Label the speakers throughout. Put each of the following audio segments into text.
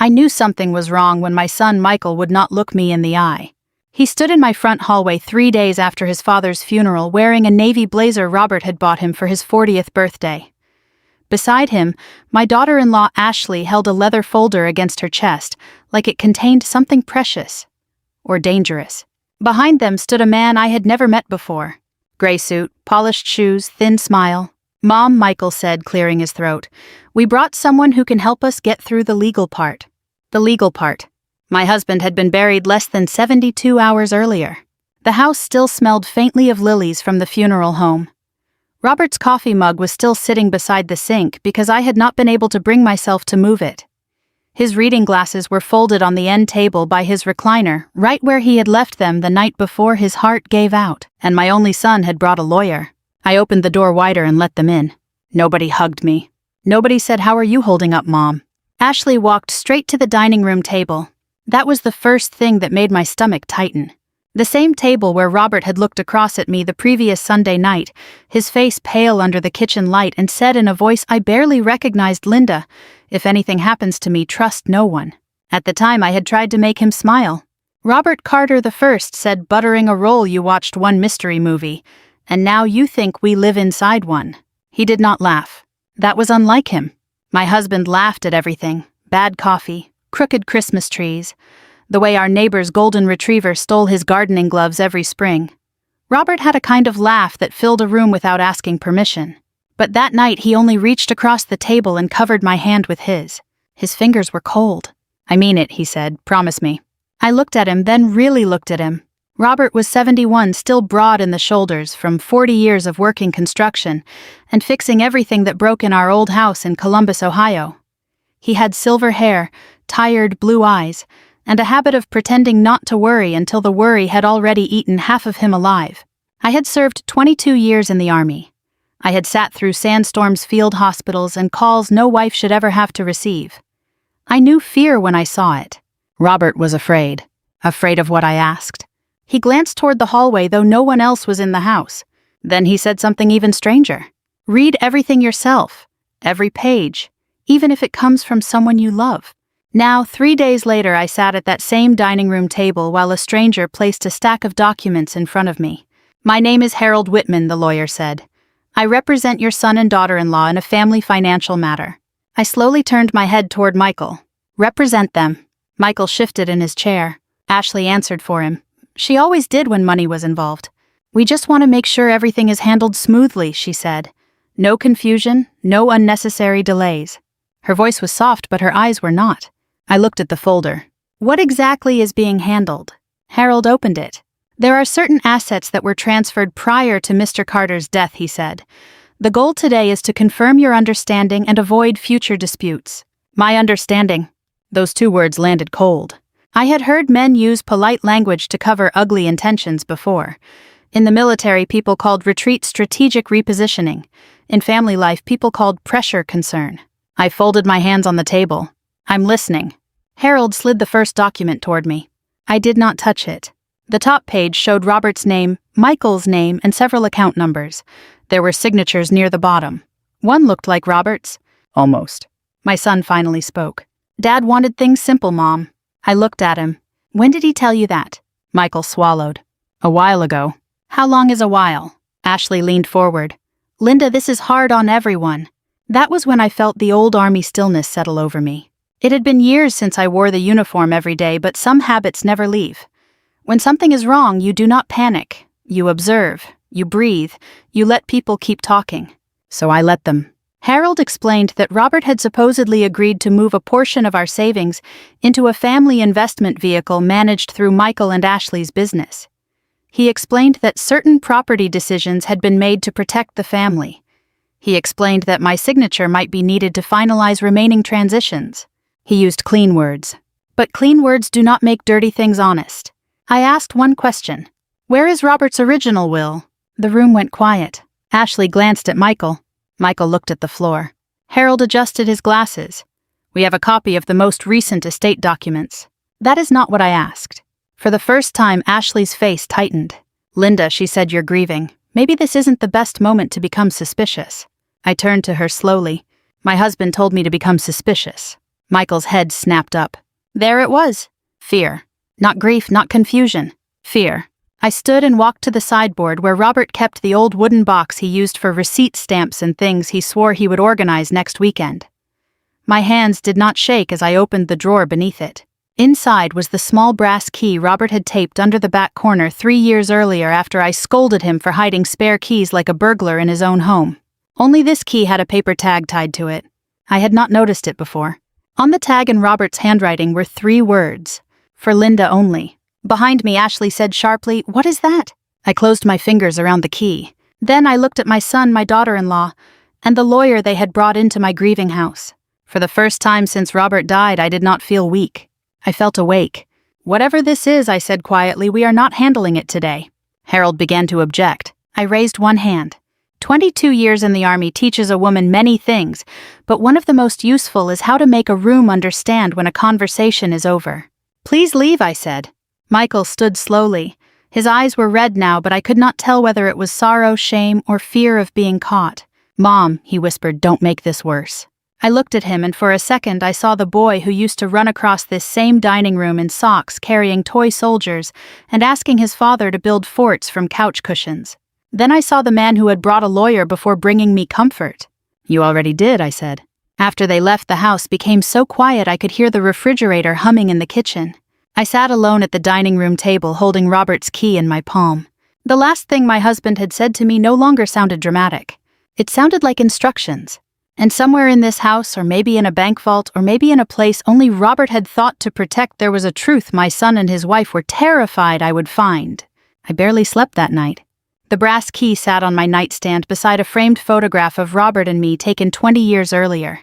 Speaker 1: I knew something was wrong when my son Michael would not look me in the eye. He stood in my front hallway 3 days after his father's funeral wearing a navy blazer Robert had bought him for his 40th birthday. Beside him, my daughter-in-law Ashley held a leather folder against her chest, like it contained something precious or dangerous. Behind them stood a man I had never met before. Gray suit, polished shoes, thin smile. "Mom," Michael said, clearing his throat, "we brought someone who can help us get through the legal part." The legal part. My husband had been buried less than 72 hours earlier. The house still smelled faintly of lilies from the funeral home. Robert's coffee mug was still sitting beside the sink because I had not been able to bring myself to move it. His reading glasses were folded on the end table by his recliner, right where he had left them the night before his heart gave out, and my only son had brought a lawyer. I opened the door wider and let them in. Nobody hugged me. Nobody said, "How are you holding up, Mom?" Ashley walked straight to the dining room table. That was the first thing that made my stomach tighten. The same table where Robert had looked across at me the previous Sunday night, his face pale under the kitchen light, and said in a voice I barely recognized, "Linda, if anything happens to me, trust no one." At the time I had tried to make him smile. Robert Carter I said, "Buttering a roll, you watched one mystery movie, and now you think we live inside one." He did not laugh. That was unlike him. My husband laughed at everything. Bad coffee, crooked Christmas trees, the way our neighbor's golden retriever stole his gardening gloves every spring. Robert had a kind of laugh that filled a room without asking permission. But that night he only reached across the table and covered my hand with his. His fingers were cold. "I mean it," he said. "Promise me." I looked at him, then really looked at him. Robert was 71, still broad in the shoulders from 40 years of working construction and fixing everything that broke in our old house in Columbus, Ohio. He had silver hair, tired blue eyes, and a habit of pretending not to worry until the worry had already eaten half of him alive. I had served 22 years in the Army. I had sat through sandstorms, field hospitals, and calls no wife should ever have to receive. I knew fear when I saw it. Robert was afraid. Afraid of what I asked. He glanced toward the hallway, though no one else was in the house. Then he said something even stranger. "Read everything yourself. Every page. Even if it comes from someone you love." Now, 3 days later, I sat at that same dining room table while a stranger placed a stack of documents in front of me. "My name is Harold Whitman," the lawyer said. "I represent your son and daughter-in-law in a family financial matter." I slowly turned my head toward Michael. "Represent them." Michael shifted in his chair. Ashley answered for him. She always did when money was involved. "We just want to make sure everything is handled smoothly," she said. "No confusion, no unnecessary delays." Her voice was soft, but her eyes were not. I looked at the folder. "What exactly is being handled?" Harold opened it. "There are certain assets that were transferred prior to Mr. Carter's death," he said. "The goal today is to confirm your understanding and avoid future disputes." My understanding. Those 2 words landed cold. I had heard men use polite language to cover ugly intentions before. In the military, people called retreat strategic repositioning. In family life, people called pressure concern. I folded my hands on the table. "I'm listening." Harold slid the first document toward me. I did not touch it. The top page showed Robert's name, Michael's name, and several account numbers. There were signatures near the bottom. One looked like Robert's. "Almost." My son finally spoke. "Dad wanted things simple, Mom." I looked at him. "When did he tell you that?" Michael swallowed. "A while ago." "How long is a while?" Ashley leaned forward. "Linda, this is hard on everyone." That was when I felt the old Army stillness settle over me. It had been years since I wore the uniform every day, but some habits never leave. When something is wrong, you do not panic. You observe, you breathe, you let people keep talking. So I let them. Harold explained that Robert had supposedly agreed to move a portion of our savings into a family investment vehicle managed through Michael and Ashley's business. He explained that certain property decisions had been made to protect the family. He explained that my signature might be needed to finalize remaining transitions. He used clean words. But clean words do not make dirty things honest. I asked one question. "Where is Robert's original will?" The room went quiet. Ashley glanced at Michael. Michael looked at the floor. Harold adjusted his glasses. "We have a copy of the most recent estate documents." That is not what I asked. For the first time, Ashley's face tightened. "Linda," she said, "you're grieving. Maybe this isn't the best moment to become suspicious." I turned to her slowly. "My husband told me to become suspicious." Michael's head snapped up. There it was. Fear. Not grief, not confusion. Fear. I stood and walked to the sideboard where Robert kept the old wooden box he used for receipt stamps and things he swore he would organize next weekend. My hands did not shake as I opened the drawer beneath it. Inside was the small brass key Robert had taped under the back corner 3 years earlier after I scolded him for hiding spare keys like a burglar in his own home. Only this key had a paper tag tied to it. I had not noticed it before. On the tag in Robert's handwriting were 3 words. For Linda only. Behind me, Ashley said sharply, "What is that?" I closed my fingers around the key. Then I looked at my son, my daughter-in-law, and the lawyer they had brought into my grieving house. For the first time since Robert died, I did not feel weak. I felt awake. "Whatever this is," I said quietly, "we are not handling it today." Harold began to object. I raised one hand. 22 years in the Army teaches a woman many things, but one of the most useful is how to make a room understand when a conversation is over. "Please leave," I said. Michael stood slowly. His eyes were red now, but I could not tell whether it was sorrow, shame, or fear of being caught. "Mom," he whispered, "don't make this worse." I looked at him, and for a second I saw the boy who used to run across this same dining room in socks carrying toy soldiers and asking his father to build forts from couch cushions. Then I saw the man who had brought a lawyer before bringing me comfort. "You already did," I said. After they left, the house became so quiet I could hear the refrigerator humming in the kitchen. I sat alone at the dining room table holding Robert's key in my palm. The last thing my husband had said to me no longer sounded dramatic. It sounded like instructions. And somewhere in this house, or maybe in a bank vault, or maybe in a place only Robert had thought to protect, there was a truth my son and his wife were terrified I would find. I barely slept that night. The brass key sat on my nightstand beside a framed photograph of Robert and me taken 20 years earlier.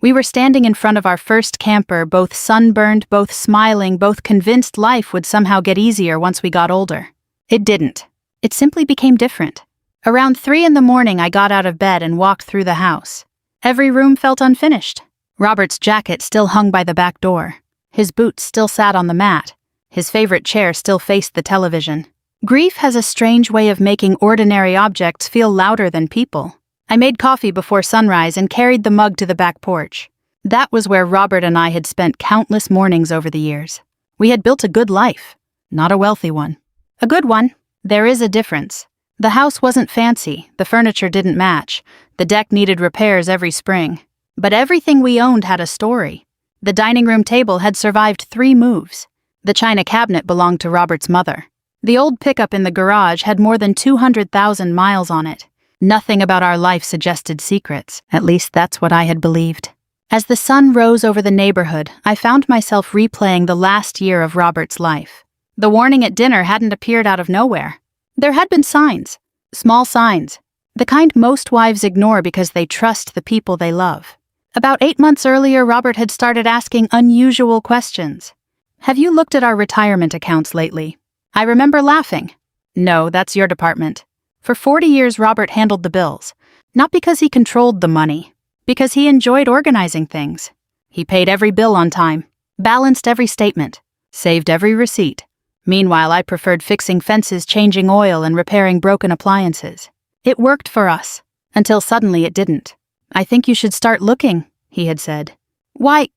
Speaker 1: We were standing in front of our first camper, both sunburned, both smiling, both convinced life would somehow get easier once we got older. It didn't. It simply became different. Around 3 in the morning, I got out of bed and walked through the house. Every room felt unfinished. Robert's jacket still hung by the back door. His boots still sat on the mat. His favorite chair still faced the television. Grief has a strange way of making ordinary objects feel louder than people. I made coffee before sunrise and carried the mug to the back porch. That was where Robert and I had spent countless mornings over the years. We had built a good life, not a wealthy one. A good one. There is a difference. The house wasn't fancy, the furniture didn't match, the deck needed repairs every spring. But everything we owned had a story. The dining room table had survived 3 moves. The china cabinet belonged to Robert's mother. The old pickup in the garage had more than 200,000 miles on it. Nothing about our life suggested secrets. At least that's what I had believed. As the sun rose over the neighborhood, I found myself replaying the last year of Robert's life. The warning at dinner hadn't appeared out of nowhere. There had been signs. Small signs. The kind most wives ignore because they trust the people they love. About 8 months earlier, Robert had started asking unusual questions. "Have you looked at our retirement accounts lately?" I remember laughing. "No, that's your department." For 40 years, Robert handled the bills. Not because he controlled the money, because he enjoyed organizing things. He paid every bill on time, balanced every statement, saved every receipt. Meanwhile, I preferred fixing fences, changing oil, and repairing broken appliances. It worked for us, until suddenly it didn't. "I think you should start looking," he had said. "Why?"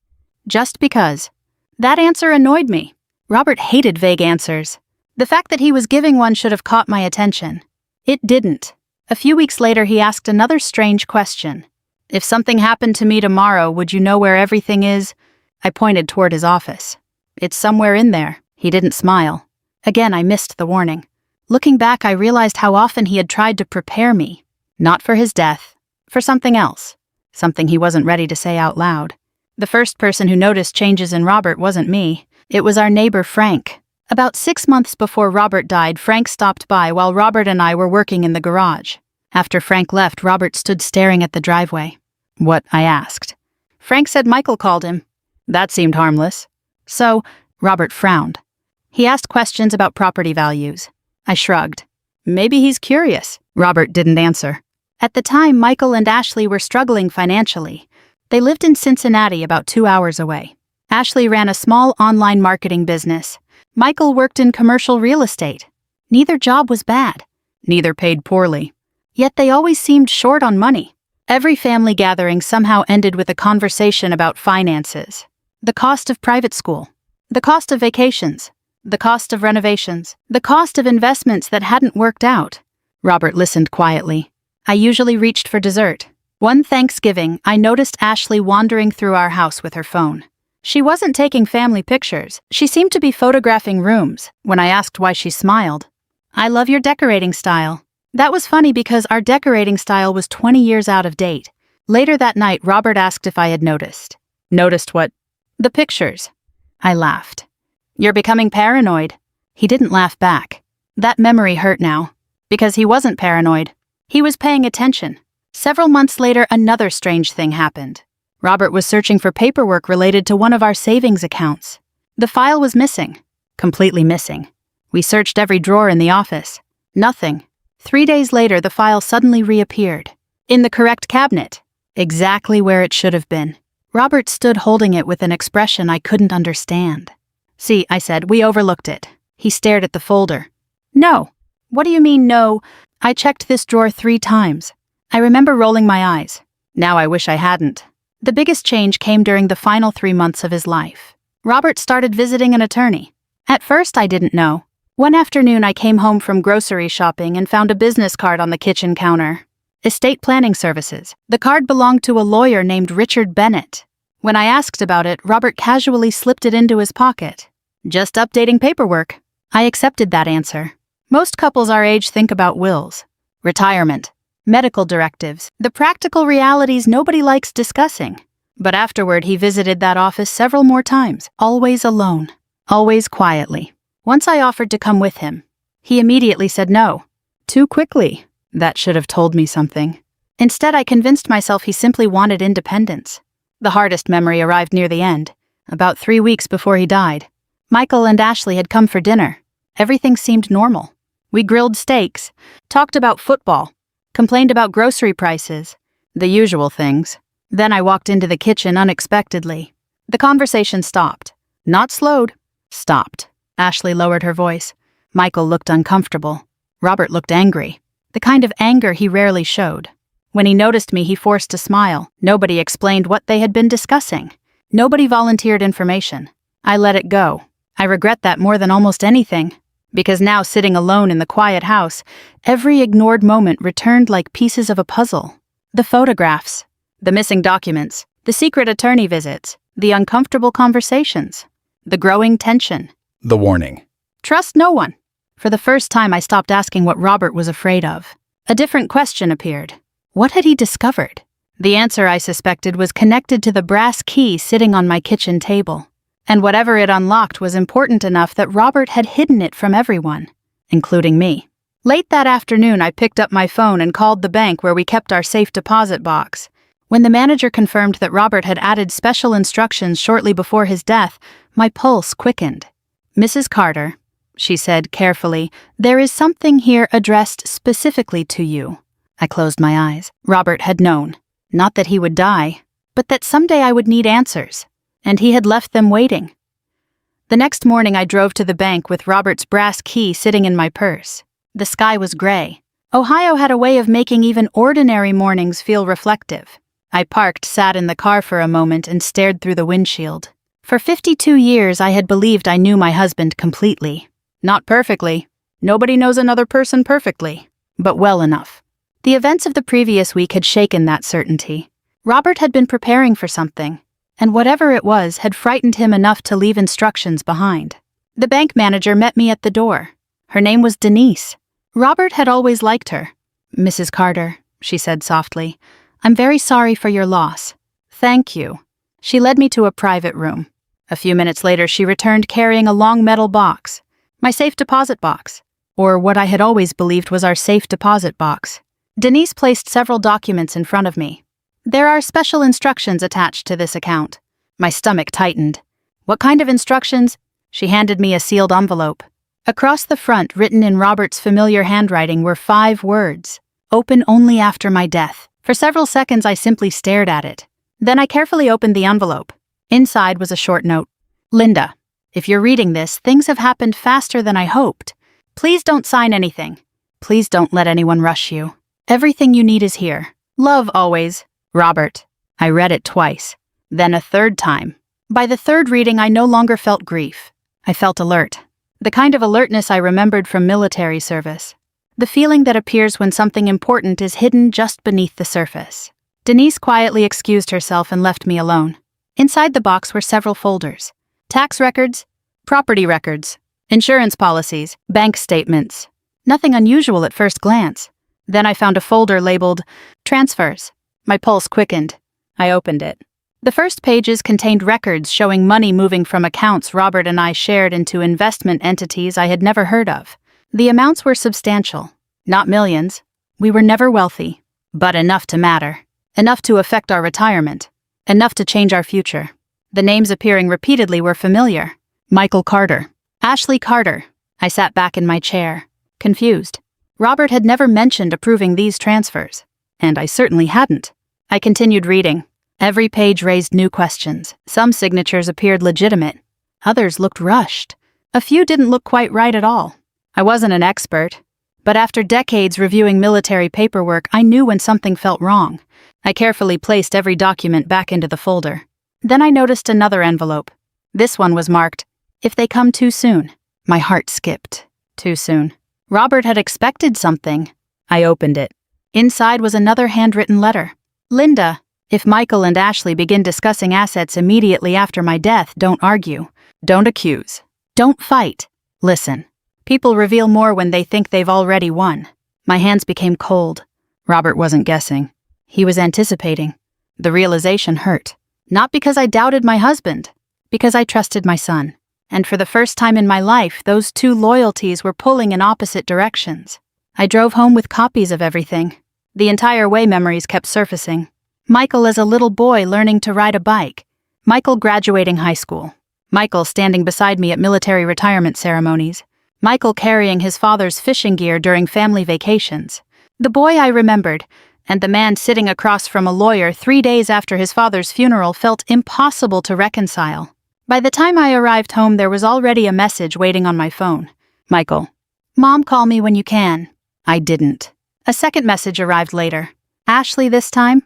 Speaker 1: "Just because." That answer annoyed me. Robert hated vague answers. The fact that he was giving one should have caught my attention. It didn't. A few weeks later, he asked another strange question. "If something happened to me tomorrow, would you know where everything is?" I pointed toward his office. "It's somewhere in there." He didn't smile. Again, I missed the warning. Looking back, I realized how often he had tried to prepare me. Not for his death. For something else. Something he wasn't ready to say out loud. The first person who noticed changes in Robert wasn't me. It was our neighbor, Frank. About 6 months before Robert died, Frank stopped by while Robert and I were working in the garage. After Frank left, Robert stood staring at the driveway. "What?" I asked. Frank said Michael called him. That seemed harmless. So, Robert frowned. He asked questions about property values. I shrugged. "Maybe he's curious." Robert didn't answer. At the time, Michael and Ashley were struggling financially. They lived in Cincinnati, about 2 hours away. Ashley ran a small online marketing business. Michael worked in commercial real estate. Neither job was bad. Neither paid poorly. Yet they always seemed short on money. Every family gathering somehow ended with a conversation about finances. The cost of private school. The cost of vacations. The cost of renovations. The cost of investments that hadn't worked out. Robert listened quietly. I usually reached for dessert. One Thanksgiving, I noticed Ashley wandering through our house with her phone. She wasn't taking family pictures. She seemed to be photographing rooms. When I asked why, she smiled. "I love your decorating style." That was funny because our decorating style was 20 years out of date. Later that night, Robert asked if I had noticed. Noticed what? The pictures. I laughed. "You're becoming paranoid." He didn't laugh back. That memory hurt now. Because he wasn't paranoid. He was paying attention. Several months later, another strange thing happened. Robert was searching for paperwork related to one of our savings accounts. The file was missing. Completely missing. We searched every drawer in the office. Nothing. 3 days later, the file suddenly reappeared. In the correct cabinet. Exactly where it should have been. Robert stood holding it with an expression I couldn't understand. "See," I said, "we overlooked it." He stared at the folder. "No." "What do you mean, no? I checked this drawer 3 times. I remember rolling my eyes. Now I wish I hadn't. The biggest change came during the final 3 months of his life. Robert started visiting an attorney. At first, I didn't know. One afternoon, I came home from grocery shopping and found a business card on the kitchen counter. Estate planning services. The card belonged to a lawyer named Richard Bennett. When I asked about it, Robert casually slipped it into his pocket. "Just updating paperwork." I accepted that answer. Most couples our age think about wills, retirement, medical directives, the practical realities nobody likes discussing. But afterward, he visited that office several more times, always alone, always quietly. Once I offered to come with him. He immediately said no. Too quickly. That should have told me something. Instead, I convinced myself he simply wanted independence. The hardest memory arrived near the end, about 3 weeks before he died. Michael and Ashley had come for dinner. Everything seemed normal. We grilled steaks, talked about football, complained about grocery prices, the usual things. Then I walked into the kitchen unexpectedly. The conversation stopped. Not slowed. Stopped. Ashley lowered her voice. Michael looked uncomfortable. Robert looked angry. The kind of anger he rarely showed. When he noticed me, he forced a smile. Nobody explained what they had been discussing. Nobody volunteered information. I let it go. I regret that more than almost anything. Because now, sitting alone in the quiet house, every ignored moment returned like pieces of a puzzle. The photographs, the missing documents, the secret attorney visits, the uncomfortable conversations, the growing tension.
Speaker 2: The warning.
Speaker 1: Trust no one. For the first time, I stopped asking what Robert was afraid of. A different question appeared. What had he discovered? The answer, I suspected, was connected to the brass key sitting on my kitchen table. And whatever it unlocked was important enough that Robert had hidden it from everyone, including me. Late that afternoon, I picked up my phone and called the bank where we kept our safe deposit box. When the manager confirmed that Robert had added special instructions shortly before his death, my pulse quickened. "Mrs. Carter," she said carefully, "there is something here addressed specifically to you." I closed my eyes. Robert had known. Not that he would die, but that someday I would need answers. And he had left them waiting. The next morning, I drove to the bank with Robert's brass key sitting in my purse. The sky was gray. Ohio had a way of making even ordinary mornings feel reflective. I parked, sat in the car for a moment, and stared through the windshield. For 52 years, I had believed I knew my husband completely. Not perfectly. Nobody knows another person perfectly. But well enough. The events of the previous week had shaken that certainty. Robert had been preparing for something, and whatever it was had frightened him enough to leave instructions behind. The bank manager met me at the door. Her name was Denise. Robert had always liked her. "Mrs. Carter," she said softly, "I'm very sorry for your loss." "Thank you." She led me to a private room. A few minutes later, she returned carrying a long metal box. My safe deposit box, or what I had always believed was our safe deposit box. Denise placed several documents in front of me. "There are special instructions attached to this account." My stomach tightened. "What kind of instructions?" She handed me a sealed envelope. Across the front, written in Robert's familiar handwriting, were 5 words. "Open only after my death." For several seconds, I simply stared at it. Then I carefully opened the envelope. Inside was a short note. "Linda, if you're reading this, things have happened faster than I hoped. Please don't sign anything. Please don't let anyone rush you. Everything you need is here. Love always, Robert. I read it twice, then a third time. By the third reading, I no longer felt grief. I felt alert. The kind of alertness I remembered from military service. The feeling that appears when something important is hidden just beneath the surface. Denise quietly excused herself and left me alone. Inside the box were several folders. Tax records, property records, insurance policies, bank statements. Nothing unusual at first glance. Then I found a folder labeled Transfers. My pulse quickened. I opened it. The first pages contained records showing money moving from accounts Robert and I shared into investment entities I had never heard of. The amounts were substantial. Not millions. We were never wealthy. But enough to matter. Enough to affect our retirement. Enough to change our future. The names appearing repeatedly were familiar. Michael Carter. Ashley Carter. I sat back in my chair, confused. Robert had never mentioned approving these transfers. And I certainly hadn't. I continued reading. Every page raised new questions. Some signatures appeared legitimate. Others looked rushed. A few didn't look quite right at all. I wasn't an expert, but after decades reviewing military paperwork, I knew when something felt wrong. I carefully placed every document back into the folder. Then I noticed another envelope. This one was marked, "If they come too soon." My heart skipped. Too soon. Robert had expected something. I opened it. Inside was another handwritten letter. Linda, if Michael and Ashley begin discussing assets immediately after my death, don't argue. Don't accuse. Don't fight. Listen. People reveal more when they think they've already won. My hands became cold. Robert wasn't guessing. He was anticipating. The realization hurt. Not because I doubted my husband, because I trusted my son. And for the first time in my life, those two loyalties were pulling in opposite directions. I drove home with copies of everything. The entire way memories kept surfacing. Michael as a little boy learning to ride a bike. Michael graduating high school. Michael standing beside me at military retirement ceremonies. Michael carrying his father's fishing gear during family vacations. The boy I remembered, and the man sitting across from a lawyer 3 days after his father's funeral felt impossible to reconcile. By the time I arrived home, there was already a message waiting on my phone. Michael. Mom, call me when you can. I didn't. A second message arrived later. Ashley this time?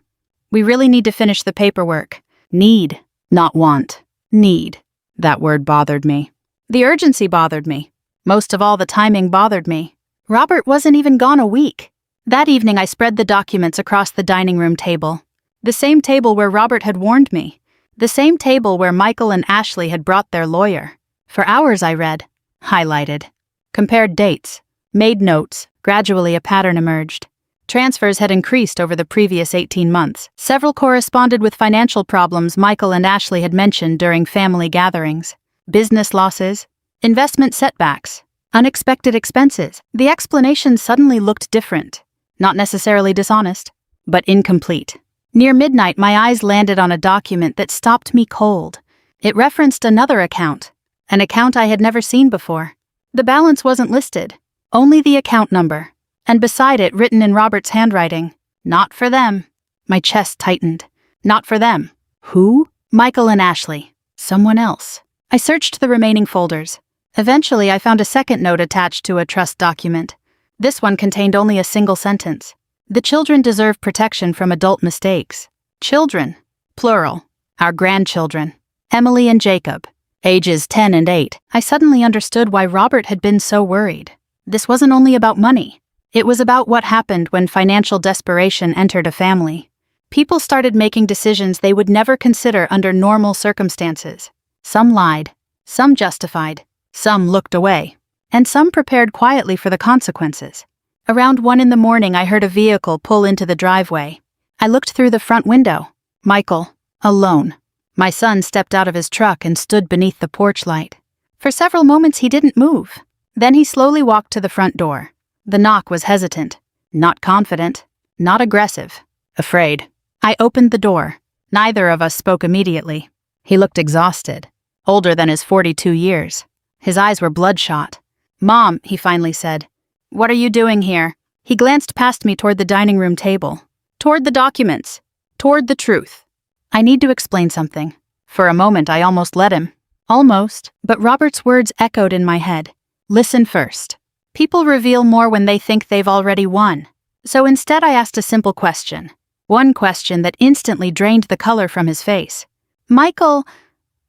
Speaker 1: We really need to finish the paperwork. Need, not want. Need. That word bothered me. The urgency bothered me. Most of all, the timing bothered me. Robert wasn't even gone a week. That evening, I spread the documents across the dining room table. The same table where Robert had warned me. The same table where Michael and Ashley had brought their lawyer. For hours I read, highlighted, compared dates, made notes. Gradually a pattern emerged. Transfers had increased over the previous 18 months. Several corresponded with financial problems Michael and Ashley had mentioned during family gatherings. Business losses, investment setbacks, unexpected expenses. The explanations suddenly looked different. Not necessarily dishonest, but incomplete. Near midnight, my eyes landed on a document that stopped me cold. It referenced another account, an account I had never seen before. The balance wasn't listed, only the account number, and beside it written in Robert's handwriting, "Not for them." My chest tightened. Not for them. Who? Michael and Ashley. Someone else. I searched the remaining folders. Eventually, I found a second note attached to a trust document. This one contained only a single sentence. The children deserve protection from adult mistakes. Children, plural, our grandchildren. Emily and Jacob, ages 10 and 8. I suddenly understood why Robert had been so worried. This wasn't only about money. It was about what happened when financial desperation entered a family. People started making decisions they would never consider under normal circumstances. Some lied, some justified, some looked away, and some prepared quietly for the consequences. Around 1 in the morning, I heard a vehicle pull into the driveway. I looked through the front window. Michael, alone. My son stepped out of his truck and stood beneath the porch light. For several moments, he didn't move. Then he slowly walked to the front door. The knock was hesitant, not confident, not aggressive, afraid. I opened the door. Neither of us spoke immediately. He looked exhausted, older than his 42 years. His eyes were bloodshot. "Mom," he finally said, "what are you doing here?" He glanced past me toward the dining room table, toward the documents, toward the truth. I need to explain something. For a moment, I almost let him. Almost, but Robert's words echoed in my head. Listen first. People reveal more when they think they've already won. So instead, I asked a simple question. One question that instantly drained the color from his face. "Michael,"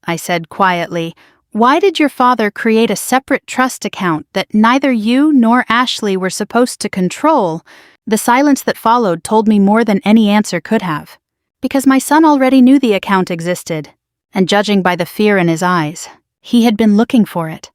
Speaker 1: I said quietly, "why did your father create a separate trust account that neither you nor Ashley were supposed to control?" The silence that followed told me more than any answer could have. Because my son already knew the account existed, and judging by the fear in his eyes, he had been looking for it.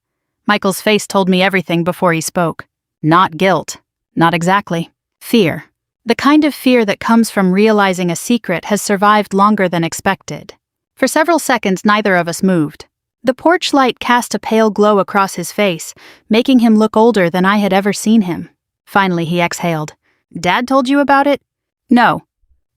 Speaker 1: Michael's face told me everything before he spoke. Not guilt. Not exactly. Fear. The kind of fear that comes from realizing a secret has survived longer than expected. For several seconds, neither of us moved. The porch light cast a pale glow across his face, making him look older than I had ever seen him. Finally, he exhaled. "Dad told you about it?" "No."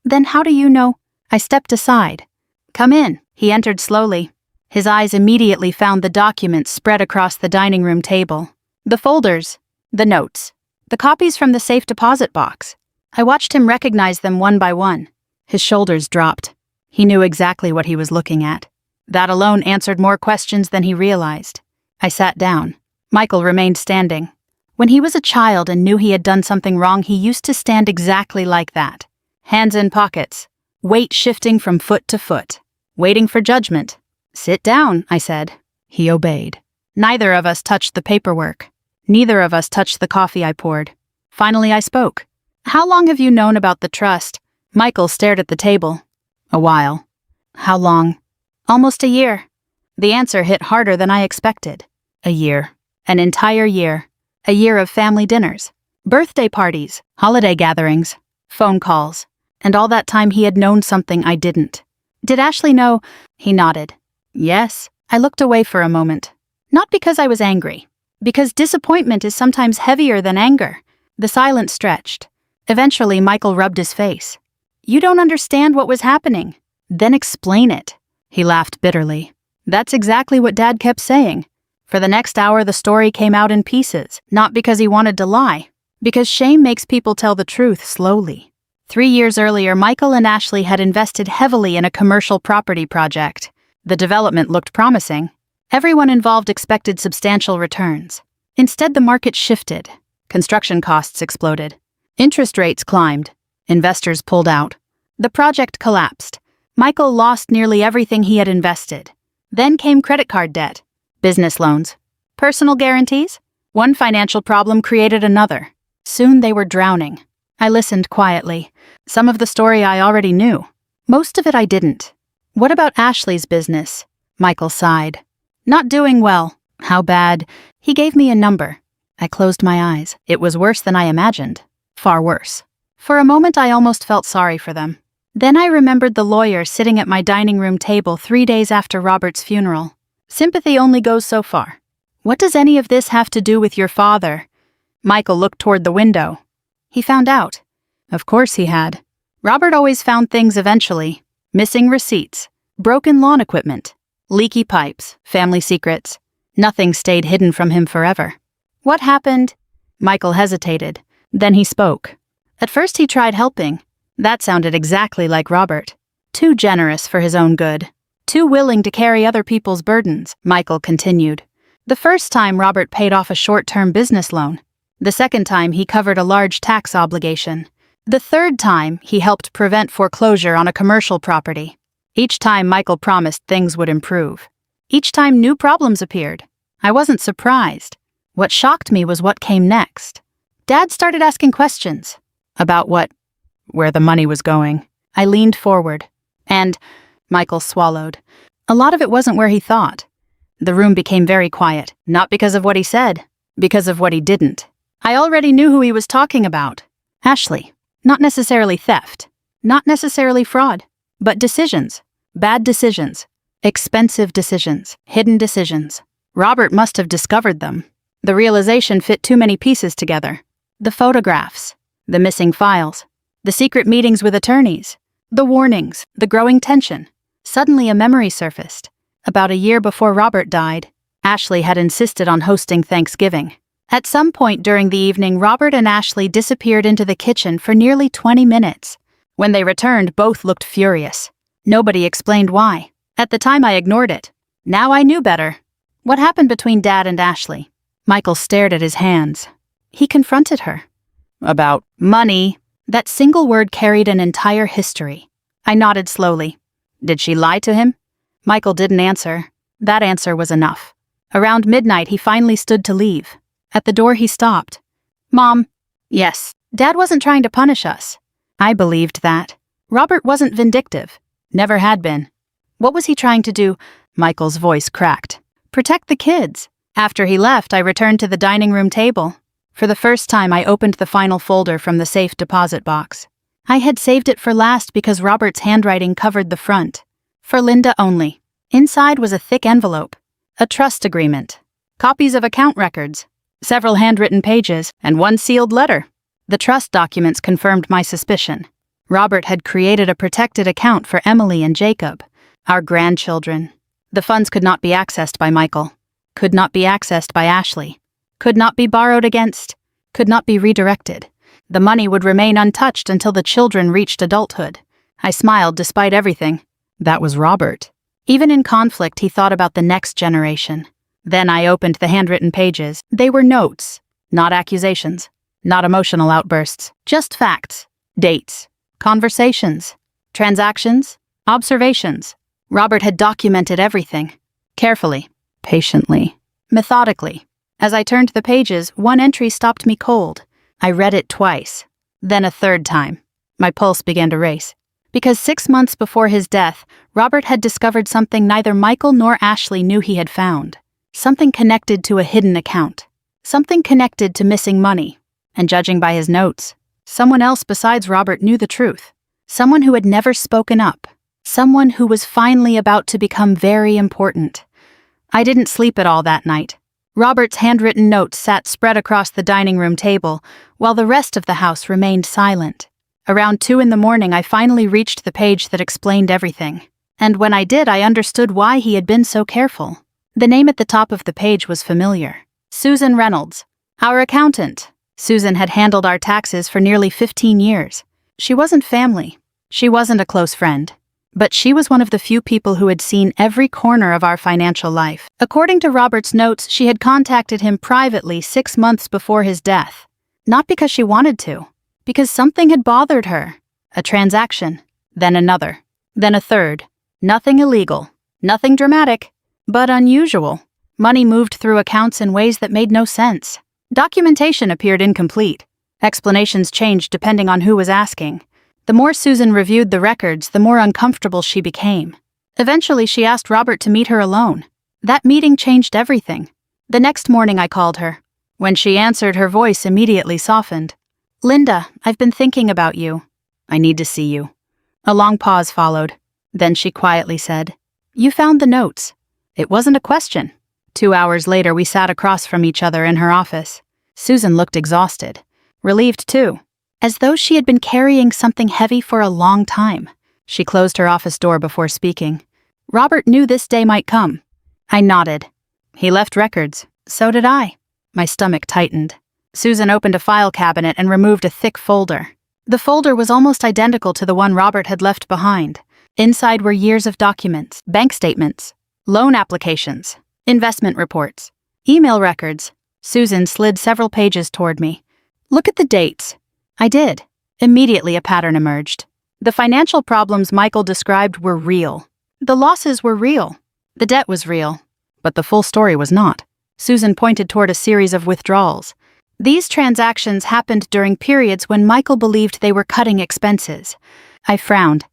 Speaker 1: "Then how do you know?" I stepped aside. "Come in." He entered slowly. His eyes immediately found the documents spread across the dining room table. The folders, the notes, the copies from the safe deposit box. I watched him recognize them one by one. His shoulders dropped. He knew exactly what he was looking at. That alone answered more questions than he realized. I sat down. Michael remained standing. When he was a child and knew he had done something wrong, he used to stand exactly like that. Hands in pockets, weight shifting from foot to foot, waiting for judgment. "Sit down," I said. He obeyed. Neither of us touched the paperwork. Neither of us touched the coffee I poured. Finally, I spoke. "How long have you known about the trust?" Michael stared at the table. "A while." "How long?" "Almost a year." The answer hit harder than I expected. A year. An entire year. A year of family dinners, birthday parties, holiday gatherings, phone calls. And all that time he had known something I didn't. "Did Ashley know?" He nodded. "Yes." I looked away for a moment. Not because I was angry. Because disappointment is sometimes heavier than anger. The silence stretched. Eventually, Michael rubbed his face. "You don't understand what was happening. Then explain it." He laughed bitterly. That's exactly what Dad kept saying. For the next hour, the story came out in pieces, not because he wanted to lie, because shame makes people tell the truth slowly. 3 years earlier, Michael and Ashley had invested heavily in a commercial property project. The development looked promising. Everyone involved expected substantial returns. Instead, the market shifted. Construction costs exploded. Interest rates climbed. Investors pulled out. The project collapsed. Michael lost nearly everything he had invested. Then came credit card debt, business loans, personal guarantees. One financial problem created another. Soon they were drowning. I listened quietly. Some of the story I already knew. Most of it I didn't. "What about Ashley's business?" Michael sighed. "Not doing well." "How bad?" He gave me a number. I closed my eyes. It was worse than I imagined. Far worse. For a moment I almost felt sorry for them. Then I remembered the lawyer sitting at my dining room table 3 days after Robert's funeral. Sympathy only goes so far. "What does any of this have to do with your father?" Michael looked toward the window. He found out. Of course he had. Robert always found things eventually. Missing receipts, broken lawn equipment, leaky pipes, family secrets. Nothing stayed hidden from him forever. "What happened?" Michael hesitated. Then he spoke. At first he tried helping. That sounded exactly like Robert. Too generous for his own good. Too willing to carry other people's burdens, Michael continued. The first time Robert paid off a short-term business loan. The second time he covered a large tax obligation. The third time he helped prevent foreclosure on a commercial property. Each time Michael promised things would improve. Each time new problems appeared. I wasn't surprised. What shocked me was what came next. Dad started asking questions. About what? Where the money was going. I leaned forward. And Michael swallowed. A lot of it wasn't where he thought. The room became very quiet, not because of what he said, because of what he didn't. I already knew who he was talking about. Ashley. Not necessarily theft. Not necessarily fraud. But decisions. Bad decisions. Expensive decisions. Hidden decisions. Robert must have discovered them. The realization fit too many pieces together. The photographs. The missing files. The secret meetings with attorneys. The warnings. The growing tension. Suddenly a memory surfaced. About a year before Robert died, Ashley had insisted on hosting Thanksgiving. At some point during the evening, Robert and Ashley disappeared into the kitchen for nearly 20 minutes. When they returned, both looked furious. Nobody explained why. At the time, I ignored it. Now I knew better. What happened between Dad and Ashley? Michael stared at his hands. He confronted her. About money. That single word carried an entire history. I nodded slowly. Did she lie to him? Michael didn't answer. That answer was enough. Around midnight, he finally stood to leave. At the door, he stopped. Mom. Yes, Dad wasn't trying to punish us. I believed that. Robert wasn't vindictive. Never had been. What was he trying to do? Michael's voice cracked. Protect the kids. After he left, I returned to the dining room table. For the first time, I opened the final folder from the safe deposit box. I had saved it for last because Robert's handwriting covered the front. For Linda only. Inside was a thick envelope. A trust agreement. Copies of account records. Several handwritten pages, and one sealed letter. The trust documents confirmed my suspicion. Robert had created a protected account for Emily and Jacob, our grandchildren. The funds could not be accessed by Michael. Could not be accessed by Ashley. Could not be borrowed against. Could not be redirected. The money would remain untouched until the children reached adulthood. I smiled despite everything. That was Robert. Even in conflict, he thought about the next generation. Then I opened the handwritten pages. They were notes, not accusations, not emotional outbursts, just facts, dates, conversations, transactions, observations. Robert had documented everything. Carefully, patiently, methodically. As I turned the pages, one entry stopped me cold. I read it twice, then a third time. My pulse began to race. Because 6 months before his death, Robert had discovered something neither Michael nor Ashley knew he had found. Something connected to a hidden account. Something connected to missing money. And judging by his notes, someone else besides Robert knew the truth. Someone who had never spoken up. Someone who was finally about to become very important. I didn't sleep at all that night. Robert's handwritten notes sat spread across the dining room table, while the rest of the house remained silent. Around 2 a.m, I finally reached the page that explained everything. And when I did, I understood why he had been so careful. The name at the top of the page was familiar. Susan Reynolds, our accountant. Susan had handled our taxes for nearly 15 years. She wasn't family. She wasn't a close friend. But she was one of the few people who had seen every corner of our financial life. According to Robert's notes, she had contacted him privately 6 months before his death. Not because she wanted to. Because something had bothered her. A transaction, then another, then a third. Nothing illegal, nothing dramatic, but unusual. Money moved through accounts in ways that made no sense. Documentation appeared incomplete. Explanations changed depending on who was asking. The more Susan reviewed the records, the more uncomfortable she became. Eventually, she asked Robert to meet her alone. That meeting changed everything. The next morning, I called her. When she answered, her voice immediately softened. Linda, I've been thinking about you. I need to see you. A long pause followed. Then she quietly said, You found the notes. It wasn't a question. 2 hours later, we sat across from each other in her office. Susan looked exhausted. Relieved, too. As though she had been carrying something heavy for a long time. She closed her office door before speaking. Robert knew this day might come. I nodded. He left records. So did I. My stomach tightened. Susan opened a file cabinet and removed a thick folder. The folder was almost identical to the one Robert had left behind. Inside were years of documents, bank statements, loan applications, investment reports, email records. Susan slid several pages toward me. Look at the dates. I did. Immediately a pattern emerged. The financial problems Michael described were real. The losses were real. The debt was real. But the full story was not. Susan pointed toward a series of withdrawals. These transactions happened during periods when Michael believed they were cutting expenses. I frowned.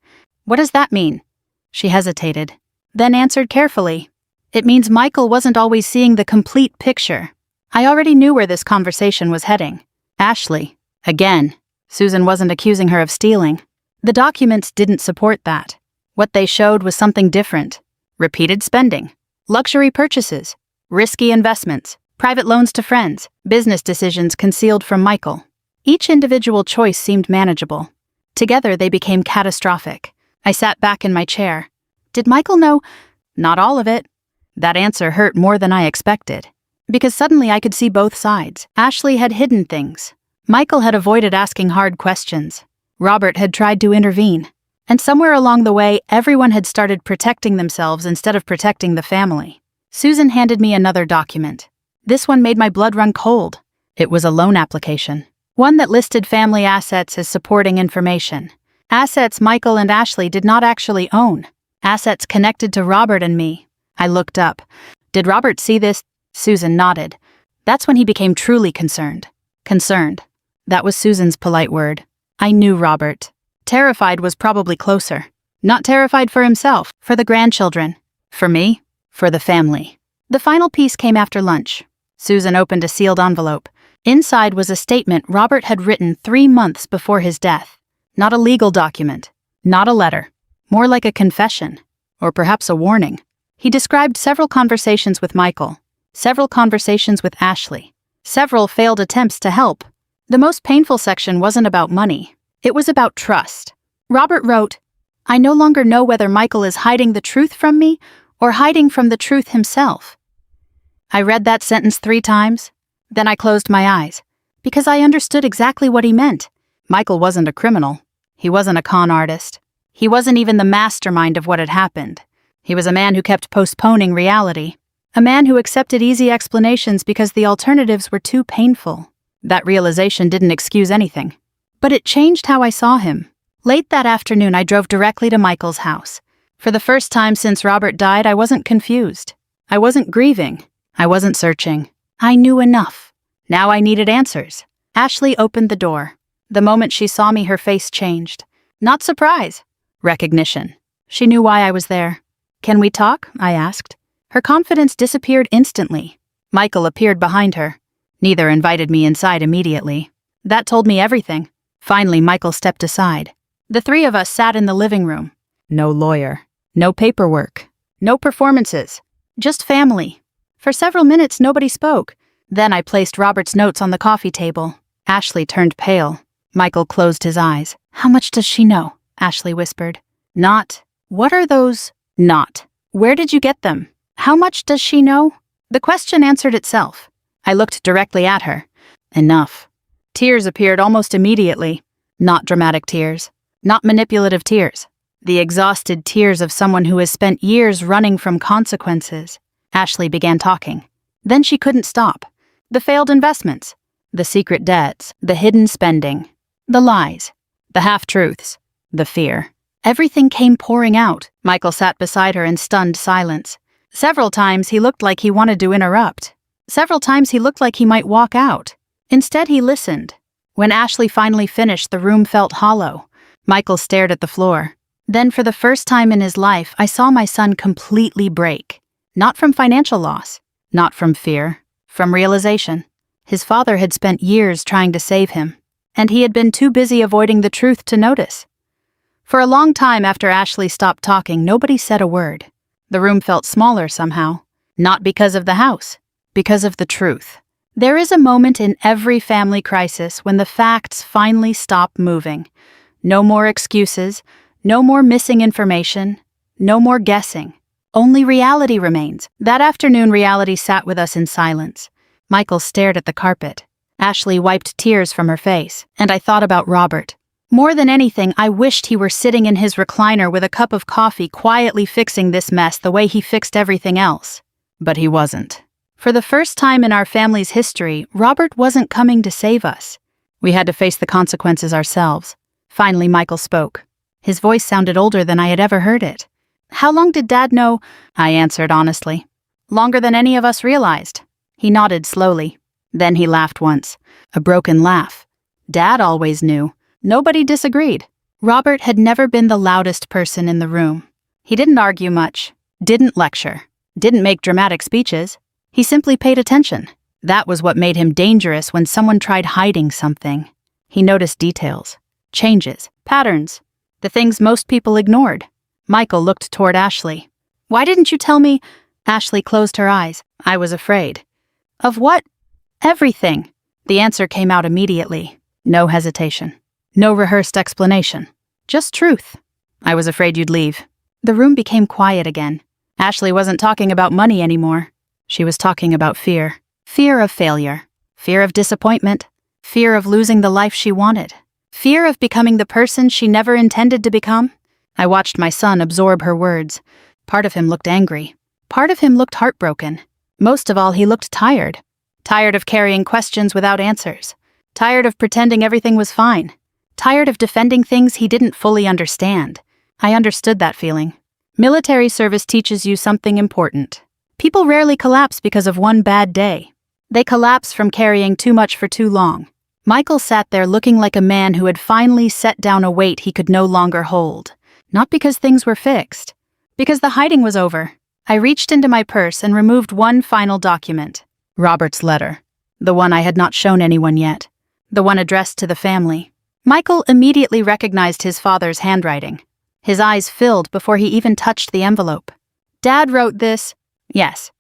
Speaker 1: What does that mean? She hesitated, then answered carefully. It means Michael wasn't always seeing the complete picture. I already knew where this conversation was heading. Ashley. Again. Susan wasn't accusing her of stealing. The documents didn't support that. What they showed was something different. Repeated spending. Luxury purchases. Risky investments. Private loans to friends, business decisions concealed from Michael. Each individual choice seemed manageable. Together, they became catastrophic. I sat back in my chair. Did Michael know? Not all of it. That answer hurt more than I expected. Because suddenly I could see both sides. Ashley had hidden things. Michael had avoided asking hard questions. Robert had tried to intervene. And somewhere along the way, everyone had started protecting themselves instead of protecting the family. Susan handed me another document. This one made my blood run cold. It was a loan application. One that listed family assets as supporting information. Assets Michael and Ashley did not actually own. Assets connected to Robert and me. I looked up. Did Robert see this? Susan nodded. That's when he became truly concerned. Concerned. That was Susan's polite word. I knew Robert. Terrified was probably closer. Not terrified for himself, for the grandchildren. For me, for the family. The final piece came after lunch. Susan opened a sealed envelope. Inside was a statement Robert had written 3 months before his death. Not a legal document. Not a letter. More like a confession. Or perhaps a warning. He described several conversations with Michael. Several conversations with Ashley. Several failed attempts to help. The most painful section wasn't about money. It was about trust. Robert wrote, "I no longer know whether Michael is hiding the truth from me or hiding from the truth himself." I read that sentence 3 times. Then I closed my eyes, because I understood exactly what he meant. Michael wasn't a criminal. He wasn't a con artist. He wasn't even the mastermind of what had happened. He was a man who kept postponing reality. A man who accepted easy explanations because the alternatives were too painful. That realization didn't excuse anything. But it changed how I saw him. Late that afternoon, I drove directly to Michael's house. For the first time since Robert died, I wasn't confused. I wasn't grieving. I wasn't searching. I knew enough. Now I needed answers. Ashley opened the door. The moment she saw me, her face changed. Not surprise. Recognition. She knew why I was there. "Can we talk?" I asked. Her confidence disappeared instantly. Michael appeared behind her. Neither invited me inside immediately. That told me everything. Finally, Michael stepped aside. The 3 of us sat in the living room. No lawyer. No paperwork. No performances. Just family. For several minutes, nobody spoke. Then I placed Robert's notes on the coffee table. Ashley turned pale. Michael closed his eyes. "How much does she know?" Ashley whispered. "Not. What are those? Not. Where did you get them? How much does she know?" The question answered itself. I looked directly at her. Enough. Tears appeared almost immediately. Not dramatic tears. Not manipulative tears. The exhausted tears of someone who has spent years running from consequences. Ashley began talking. Then she couldn't stop. The failed investments. The secret debts. The hidden spending. The lies. The half-truths. The fear. Everything came pouring out. Michael sat beside her in stunned silence. Several times he looked like he wanted to interrupt. Several times he looked like he might walk out. Instead, he listened. When Ashley finally finished, the room felt hollow. Michael stared at the floor. Then, for the first time in his life, I saw my son completely break. Not from financial loss. Not from fear. From realization. His father had spent years trying to save him, and he had been too busy avoiding the truth to notice. For a long time after Ashley stopped talking, nobody said a word. The room felt smaller somehow. Not because of the house. Because of the truth. There is a moment in every family crisis when the facts finally stop moving. No more excuses, no more missing information, no more guessing. Only reality remains. That afternoon, reality sat with us in silence. Michael stared at the carpet. Ashley wiped tears from her face, and I thought about Robert. More than anything, I wished he were sitting in his recliner with a cup of coffee, quietly fixing this mess the way he fixed everything else. But he wasn't. For the first time in our family's history, Robert wasn't coming to save us. We had to face the consequences ourselves. Finally, Michael spoke. His voice sounded older than I had ever heard it. "How long did Dad know?" I answered honestly. "Longer than any of us realized." He nodded slowly. Then he laughed once. A broken laugh. Dad always knew. Nobody disagreed. Robert had never been the loudest person in the room. He didn't argue much. Didn't lecture. Didn't make dramatic speeches. He simply paid attention. That was what made him dangerous when someone tried hiding something. He noticed details. Changes. Patterns. The things most people ignored. Michael looked toward Ashley. "Why didn't you tell me?" Ashley closed her eyes. "I was afraid." "Of what?" "Everything." The answer came out immediately. No hesitation. No rehearsed explanation. Just truth. "I was afraid you'd leave." The room became quiet again. Ashley wasn't talking about money anymore. She was talking about fear. Fear of failure. Fear of disappointment. Fear of losing the life she wanted. Fear of becoming the person she never intended to become. I watched my son absorb her words. Part of him looked angry. Part of him looked heartbroken. Most of all, he looked tired. Tired of carrying questions without answers. Tired of pretending everything was fine. Tired of defending things he didn't fully understand. I understood that feeling. Military service teaches you something important. People rarely collapse because of one bad day. They collapse from carrying too much for too long. Michael sat there looking like a man who had finally set down a weight he could no longer hold. Not because things were fixed. Because the hiding was over. I reached into my purse and removed one final document. Robert's letter. The one I had not shown anyone yet. The one addressed to the family. Michael immediately recognized his father's handwriting. His eyes filled before he even touched the envelope. Dad wrote this. Yes.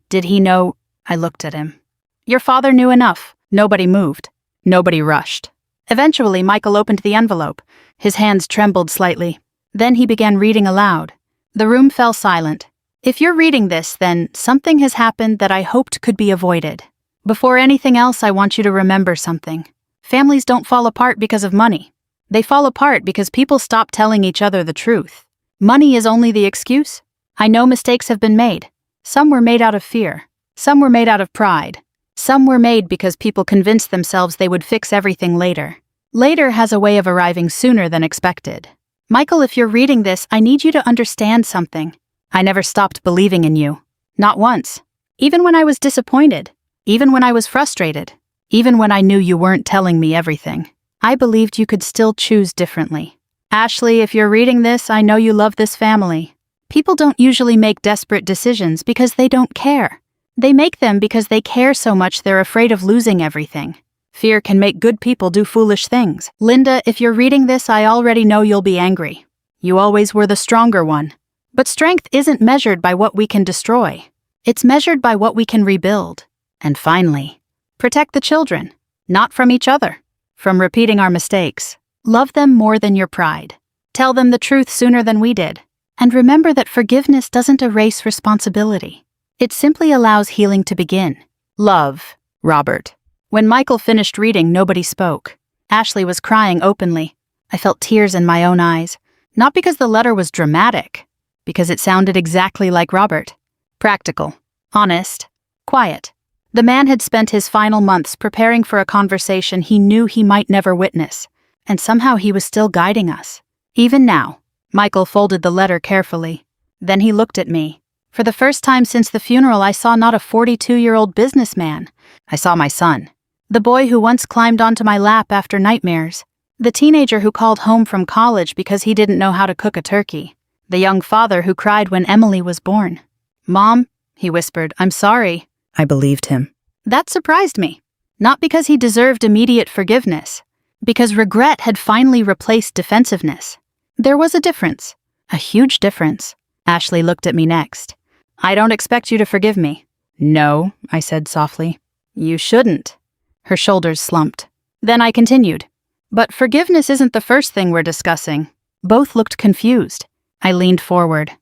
Speaker 1: Did he know? I looked at him. Your father knew enough. Nobody moved. Nobody rushed. Eventually, Michael opened the envelope. His hands trembled slightly. Then he began reading aloud. The room fell silent. If you're reading this, then something has happened that I hoped could be avoided. Before anything else, I want you to remember something. Families don't fall apart because of money. They fall apart because people stop telling each other the truth. Money is only the excuse. I know mistakes have been made. Some were made out of fear. Some were made out of pride. Some were made because people convinced themselves they would fix everything later. Later has a way of arriving sooner than expected. Michael, if you're reading this, I need you to understand something. I never stopped believing in you. Not once. Even when I was disappointed. Even when I was frustrated. Even when I knew you weren't telling me everything. I believed you could still choose differently. Ashley, if you're reading this, I know you love this family. People don't usually make desperate decisions because they don't care. They make them because they care so much they're afraid of losing everything. Fear can make good people do foolish things. Linda, if you're reading this, I already know you'll be angry. You always were the stronger one. But strength isn't measured by what we can destroy. It's measured by what we can rebuild. And finally, protect the children, not from each other, from repeating our mistakes. Love them more than your pride. Tell them the truth sooner than we did. And remember that forgiveness doesn't erase responsibility. It simply allows healing to begin. Love, Robert. When Michael finished reading, nobody spoke. Ashley was crying openly. I felt tears in my own eyes. Not because the letter was dramatic, because it sounded exactly like Robert. Practical, honest, quiet. The man had spent his final months preparing for a conversation he knew he might never witness, and somehow he was still guiding us. Even now, Michael folded the letter carefully. Then he looked at me. For the first time since the funeral, I saw not a 42-year-old businessman. I saw my son. The boy who once climbed onto my lap after nightmares. The teenager who called home from college because he didn't know how to cook a turkey. The young father who cried when Emily was born. Mom, he whispered, I'm sorry. I believed him. That surprised me. Not because he deserved immediate forgiveness. Because regret had finally replaced defensiveness. There was a difference. A huge difference. Ashley looked at me next. I don't expect you to forgive me. No, I said softly. You shouldn't. Her shoulders slumped. Then I continued. But forgiveness isn't the first thing we're discussing. Both looked confused. I leaned forward.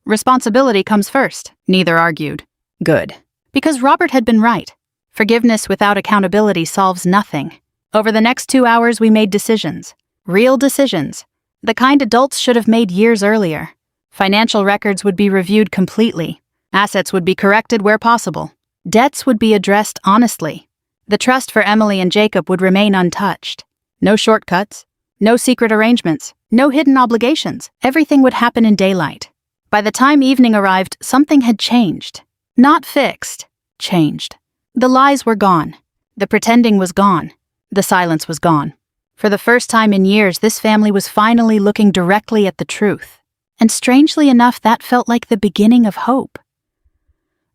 Speaker 1: Responsibility comes first. Neither argued. Good. Because Robert had been right. Forgiveness without accountability solves nothing. Over the next 2 hours we made decisions. Real decisions. The kind adults should have made years earlier. Financial records would be reviewed completely. Assets would be corrected where possible. Debts would be addressed honestly. The trust for Emily and Jacob would remain untouched. No shortcuts. No secret arrangements. No hidden obligations. Everything would happen in daylight. By the time evening arrived, something had changed. Not fixed. Changed. The lies were gone. The pretending was gone. The silence was gone. For the first time in years, this family was finally looking directly at the truth. And strangely enough, that felt like the beginning of hope.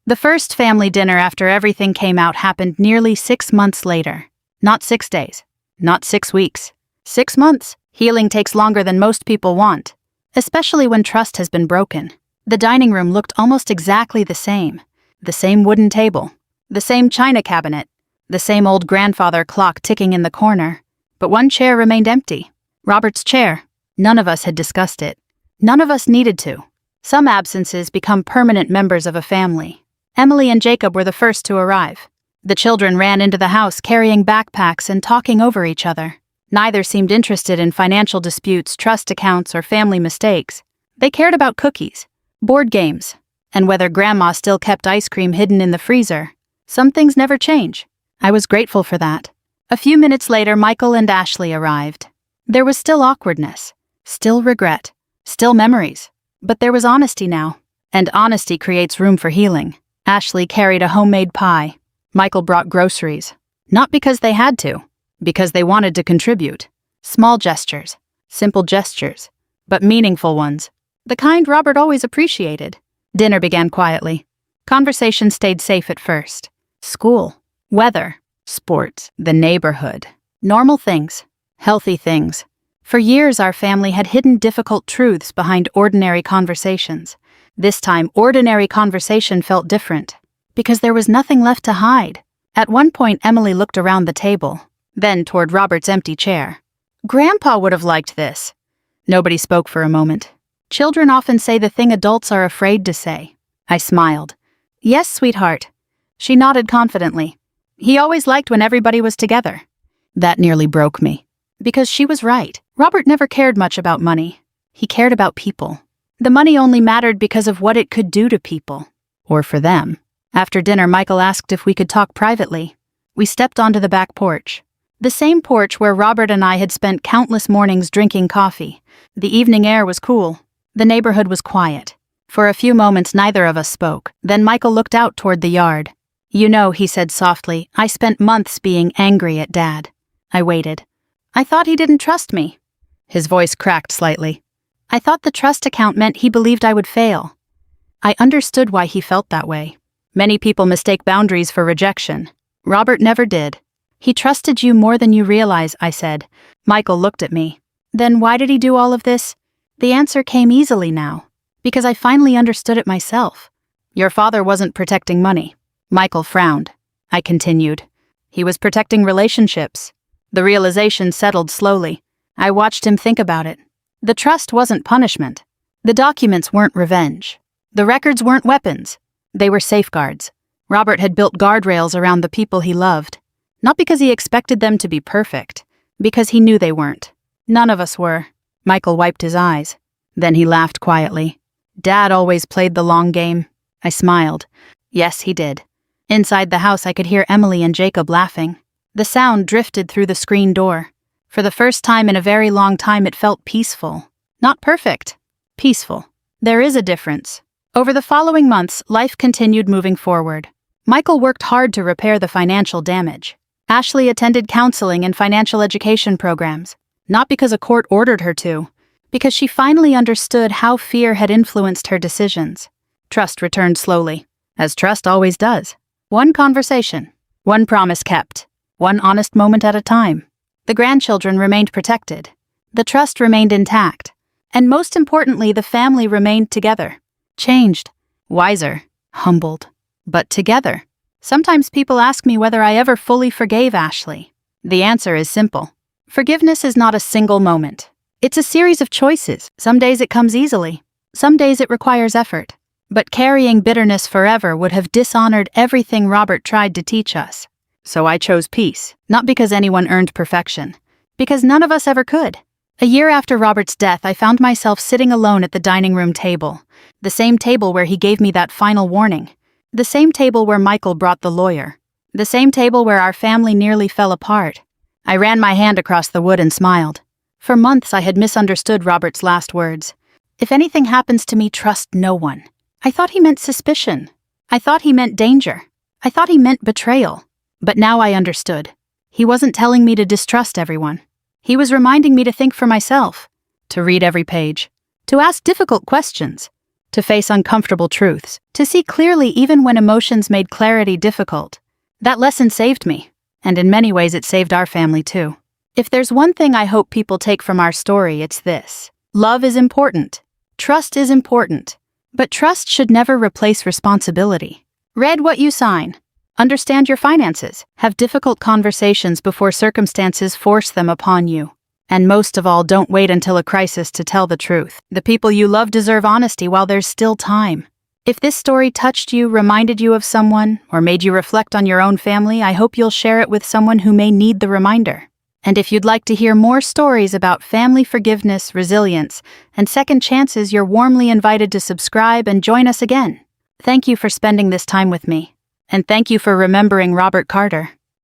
Speaker 1: The first family dinner after everything came out happened nearly 6 months later. Not 6 days. Not 6 weeks. 6 months. Healing takes longer than most people want, especially when trust has been broken. The dining room looked almost exactly the same. The same wooden table. The same china cabinet. The same old grandfather clock ticking in the corner. But one chair remained empty. Robert's chair. None of us had discussed it. None of us needed to. Some absences become permanent members of a family. Emily and Jacob were the first to arrive. The children ran into the house carrying backpacks and talking over each other. Neither seemed interested in financial disputes, trust accounts, or family mistakes. They cared about cookies, board games, and whether Grandma still kept ice cream hidden in the freezer. Some things never change. I was grateful for that. A few minutes later, Michael and Ashley arrived. There was still awkwardness, still regret, still memories, but there was honesty now, and honesty creates room for healing. Ashley carried a homemade pie. Michael brought groceries, not because they had to, because they wanted to contribute. Small gestures, simple gestures, but meaningful ones, the kind Robert always appreciated. Dinner began quietly. Conversation stayed safe at first. School, weather, sports, the neighborhood. Normal things, healthy things. For years, our family had hidden difficult truths behind ordinary conversations. This time, ordinary conversation felt different, because there was nothing left to hide. At one point, Emily looked around the table, then toward Robert's empty chair. Grandpa would have liked this. Nobody spoke for a moment. Children often say the thing adults are afraid to say. I smiled. Yes, sweetheart. She nodded confidently. He always liked when everybody was together. That nearly broke me. Because she was right. Robert never cared much about money. He cared about people. The money only mattered because of what it could do to people. Or for them. After dinner, Michael asked if we could talk privately. We stepped onto the back porch. The same porch where Robert and I had spent countless mornings drinking coffee. The evening air was cool. The neighborhood was quiet. For a few moments, neither of us spoke. Then Michael looked out toward the yard. You know, he said softly, I spent months being angry at Dad. I waited. I thought he didn't trust me. His voice cracked slightly. I thought the trust account meant he believed I would fail. I understood why he felt that way. Many people mistake boundaries for rejection. Robert never did. He trusted you more than you realize, I said. Michael looked at me. Then why did he do all of this? The answer came easily now. Because I finally understood it myself. Your father wasn't protecting money. Michael frowned. I continued. He was protecting relationships. The realization settled slowly. I watched him think about it. The trust wasn't punishment. The documents weren't revenge. The records weren't weapons. They were safeguards. Robert had built guardrails around the people he loved. Not because he expected them to be perfect, because he knew they weren't. None of us were. Michael wiped his eyes. Then he laughed quietly. Dad always played the long game. I smiled. Yes, he did. Inside the house, I could hear Emily and Jacob laughing. The sound drifted through the screen door. For the first time in a very long time, it felt peaceful. Not perfect. Peaceful. There is a difference. Over the following months, life continued moving forward. Michael worked hard to repair the financial damage. Ashley attended counseling and financial education programs, not because a court ordered her to, because she finally understood how fear had influenced her decisions. Trust returned slowly, as trust always does. One conversation, one promise kept, one honest moment at a time. The grandchildren remained protected. The trust remained intact. And most importantly, the family remained together. Changed, wiser, humbled, but together. Sometimes people ask me whether I ever fully forgave Ashley. The answer is simple. Forgiveness is not a single moment. It's a series of choices. Some days it comes easily. Some days it requires effort. But carrying bitterness forever would have dishonored everything Robert tried to teach us. So I chose peace, not because anyone earned perfection, because none of us ever could. A year after Robert's death, I found myself sitting alone at the dining room table, the same table where he gave me that final warning, the same table where Michael brought the lawyer, the same table where our family nearly fell apart. I ran my hand across the wood and smiled. For months I had misunderstood Robert's last words. If anything happens to me, trust no one. I thought he meant suspicion. I thought he meant danger. I thought he meant betrayal. But now I understood. He wasn't telling me to distrust everyone. He was reminding me to think for myself, to read every page, to ask difficult questions, to face uncomfortable truths, to see clearly even when emotions made clarity difficult. That lesson saved me, and in many ways it saved our family too. If there's one thing I hope people take from our story, it's this. Love is important. Trust is important. But trust should never replace responsibility. Read what you sign. Understand your finances. Have difficult conversations before circumstances force them upon you. And most of all, don't wait until a crisis to tell the truth. The people you love deserve honesty while there's still time. If this story touched you, reminded you of someone, or made you reflect on your own family, I hope you'll share it with someone who may need the reminder. And if you'd like to hear more stories about family forgiveness, resilience, and second chances, you're warmly invited to subscribe and join us again. Thank you for spending this time with me. And thank you for remembering Robert Carter.